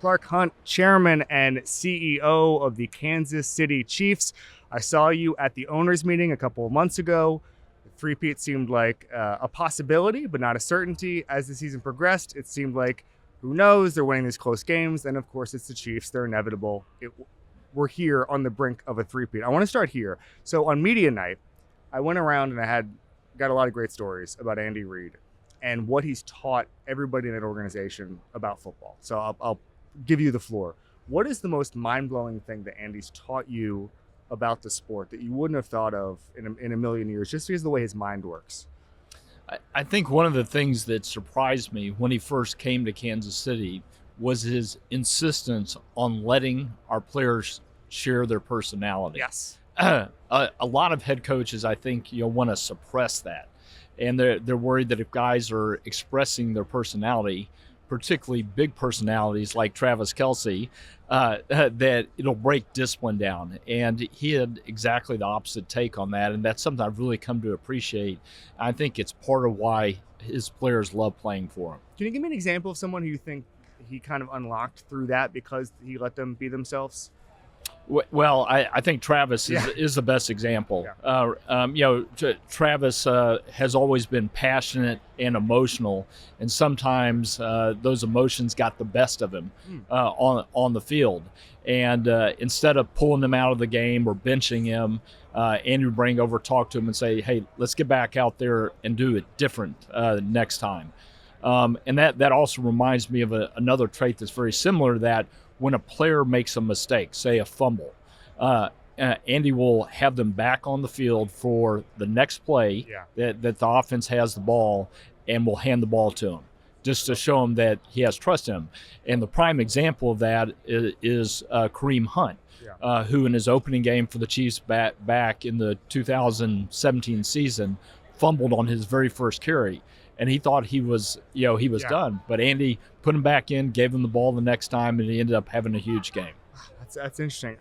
Clark Hunt, Chairman and CEO of the Kansas City Chiefs. I saw you at the owners meeting a couple of months ago. The three-peat seemed like a possibility, but not a certainty. As the season progressed, it seemed like, who knows, they're winning these close games. And of course, it's the Chiefs. They're inevitable. We're here on the brink of a three-peat. I want to start here. So on media night, I went around and I got a lot of great stories about Andy Reid and what he's taught everybody in that organization about football. So I'll give you the floor. What is the most mind-blowing thing that Andy's taught you about the sport that you wouldn't have thought of in a million years, just because of the way his mind works? I think one of the things that surprised me when he first came to Kansas City was his insistence on letting our players share their personality. Yes. A lot of head coaches, I think, want to suppress that. And they're worried that if guys are expressing their personality, particularly big personalities like Travis Kelce, that it'll break discipline down. And he had exactly the opposite take on that. And that's something I've really come to appreciate. I think it's part of why his players love playing for him. Can you give me an example of someone who you think he kind of unlocked through that because he let them be themselves? Well, I think Travis is the best example. Yeah. Travis has always been passionate and emotional, and sometimes those emotions got the best of him on the field. And instead of pulling him out of the game or benching him, Andy would bring over, talk to him, and say, "Hey, let's get back out there and do it different next time." And that also reminds me of another trait that's very similar to that. When a player makes a mistake, say a fumble, Andy will have them back on the field for the next play that the offense has the ball, and will hand the ball to him just to show him that he has trust in him. And the prime example of that is Kareem Hunt, who in his opening game for the Chiefs back in the 2017 season fumbled on his very first carry. And he thought he was done. But Andy put him back in, gave him the ball the next time, and he ended up having a huge game. That's interesting.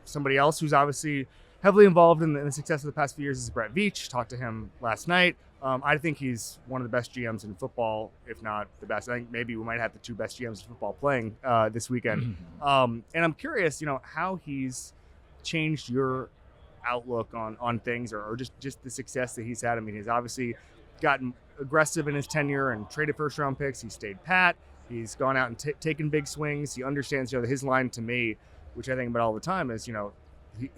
Somebody else who's obviously heavily involved in the success of the past few years is Brett Veach. Talked to him last night. I think he's one of the best GMs in football, if not the best. I think maybe we might have the two best GMs in football playing this weekend. And I'm curious, how he's changed your outlook on things or just the success that he's had. I mean, he's obviously gotten aggressive in his tenure and traded first-round picks. He stayed pat. He's gone out and taken big swings. He understands, his line to me, which I think about all the time, is,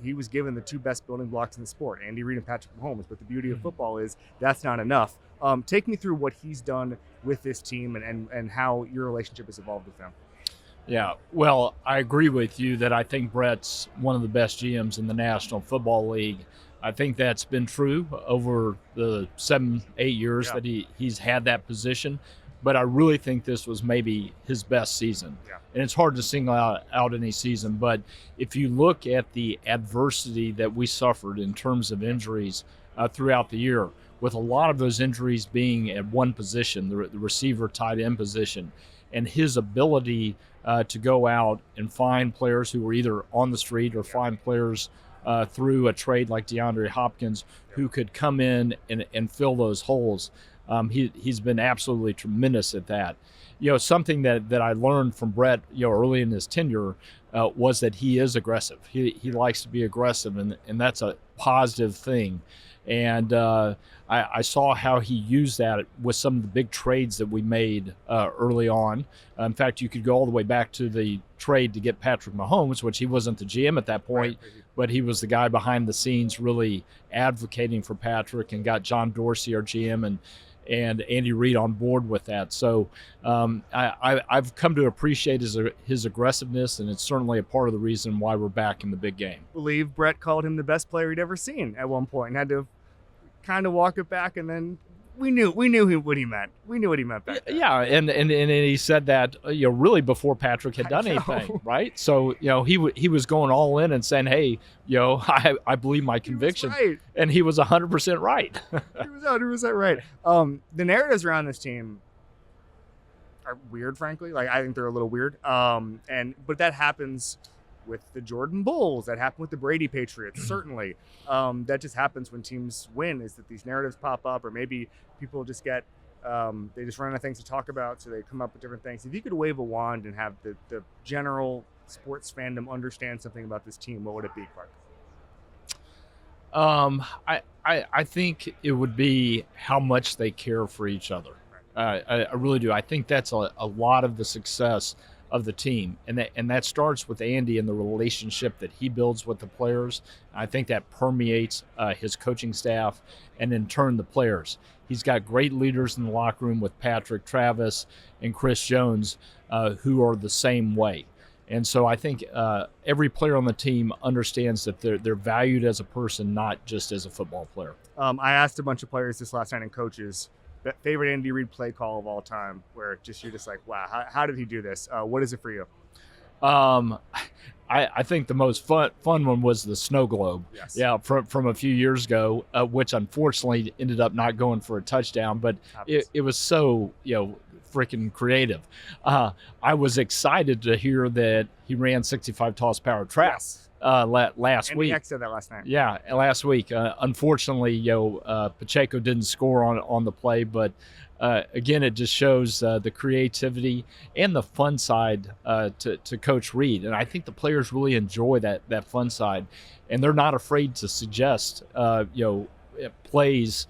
he was given the two best building blocks in the sport, Andy Reid and Patrick Mahomes. But the beauty of football is that's not enough. Take me through what he's done with this team and how your relationship has evolved with them. Yeah, well, I agree with you that I think Brett's one of the best GMs in the National Football League. I think that's been true over the 7-8 years that he's had that position. But I really think this was maybe his best season. Yeah. And it's hard to single out any season. But if you look at the adversity that we suffered in terms of injuries throughout the year, with a lot of those injuries being at one position, the receiver tight end position, and his ability to go out and find players who were either on the street or find players through a trade like DeAndre Hopkins who could come in and fill those holes. He's been absolutely tremendous at that. Something that I learned from Brett, early in his tenure was that he is aggressive. He likes to be aggressive, and that's a positive thing. And I saw how he used that with some of the big trades that we made early on. In fact, you could go all the way back to the trade to get Patrick Mahomes, which he wasn't the GM at that point, but he was the guy behind the scenes really advocating for Patrick, and got John Dorsey, our GM, and Andy Reid on board with that. So I've come to appreciate his aggressiveness, and it's certainly a part of the reason why we're back in the big game. I believe Brett called him the best player he'd ever seen at one point and had to kind of walk it back, and then we knew what he meant. We knew what he meant back then. Yeah, and he said that really before Patrick had done anything, right? So he was going all in and saying, "Hey, I believe my conviction," and he was 100% right. He was 100% right. The narratives around this team are weird, frankly. Like, I think they're a little weird. But that happens with the Jordan Bulls. That happened with the Brady Patriots. Certainly, that just happens when teams win. Is that these narratives pop up, or maybe people just get They just run out of things to talk about, so they come up with different things. If you could wave a wand and have the general sports fandom understand something about this team, what would it be, Clark? I think it would be how much they care for each other. I really do. I think that's a lot of the success of the team, and that starts with Andy and the relationship that he builds with the players. I think that permeates his coaching staff, and in turn the players. He's got great leaders in the locker room with Patrick, Travis, and Chris Jones, who are the same way. And so I think every player on the team understands that they're valued as a person, not just as a football player. I asked a bunch of players this last night and coaches that favorite Andy Reid play call of all time, where you're just like, wow, how did he do this? What is it for you? I think the most fun one was the snow globe. Yes. Yeah, from a few years ago, which unfortunately ended up not going for a touchdown, but it was so freaking creative. I was excited to hear that he ran 65 toss power trap. Yes. Last week. Andy said that last night. Yeah, last week. Unfortunately, Pacheco didn't score on the play, but again, it just shows the creativity and the fun side to Coach Reid, and I think the players really enjoy that fun side, and they're not afraid to suggest plays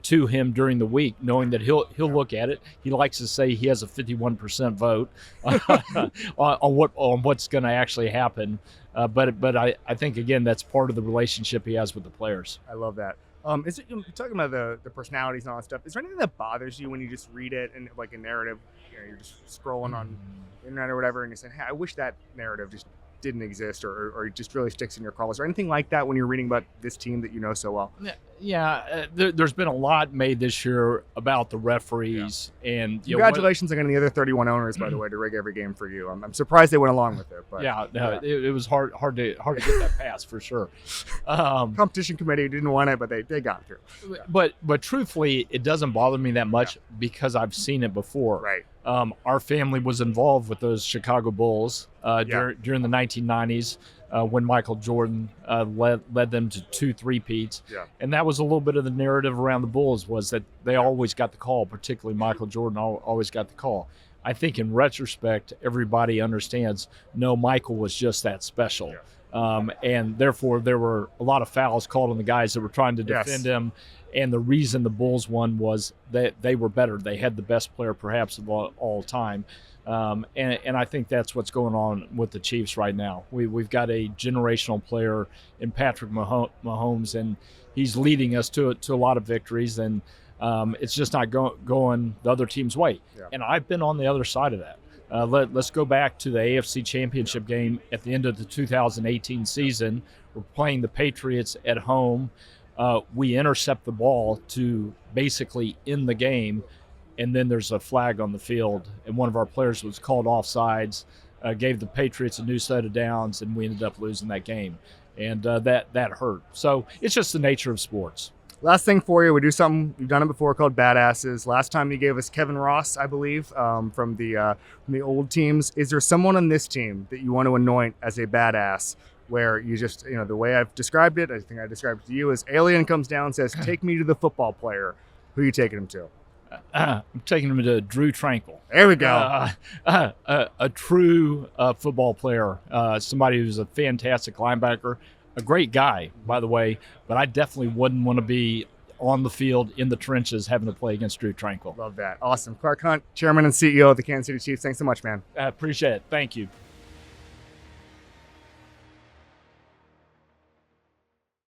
to him during the week, knowing that he'll look at it. He likes to say he has a 51% vote on what's going to actually happen. But I think, again, that's part of the relationship he has with the players. I love that. You're talking about the personalities and all that stuff. Is there anything that bothers you when you just read it and like a narrative? You're just scrolling on the internet or whatever, and you're saying, "Hey, I wish that narrative just didn't exist," or it just really sticks in your craw. Is there anything like that when you're reading about this team that you know so well? Yeah, there's been a lot made this year about the referees, and congratulations again to the other 31 owners, by the way, to rig every game for you. I'm surprised they went along with it. But it was hard to get that passed for sure. Competition committee didn't want it, but they got through. But truthfully, it doesn't bother me that much because I've seen it before. Right. Our family was involved with those Chicago Bulls during the 1990s. When Michael Jordan led them to 2 3-peats. Yeah. And that was a little bit of the narrative around the Bulls, was that they always got the call, particularly Michael Jordan always got the call. I think in retrospect, everybody understands, no, Michael was just that special. Yeah. And therefore, there were a lot of fouls called on the guys that were trying to defend him. And the reason the Bulls won was that they were better. They had the best player perhaps of all time. And I think that's what's going on with the Chiefs right now. We've got a generational player in Patrick Mahomes, and he's leading us to a lot of victories, and it's just not going the other team's way. Yeah. And I've been on the other side of that. Let's go back to the AFC Championship game at the end of the 2018 season. We're playing the Patriots at home. We intercept the ball to basically end the game. And then there's a flag on the field, and one of our players was called offsides, gave the Patriots a new set of downs, and we ended up losing that game. And that hurt. So it's just the nature of sports. Last thing for you, we do something, we've done it before, called Badasses. Last time you gave us Kevin Ross, I believe, from the old teams. Is there someone on this team that you want to anoint as a badass, where you just, the way I've described it, I think I described it to you, as Alien comes down and says, take me to the football player. Who are you taking him to? I'm taking him to Drue Tranquill. There we go. A true football player, somebody who's a fantastic linebacker, a great guy, by the way, but I definitely wouldn't want to be on the field in the trenches having to play against Drue Tranquill. Love that. Awesome. Clark Hunt, Chairman and CEO of the Kansas City Chiefs. Thanks so much, man. I appreciate it. Thank you.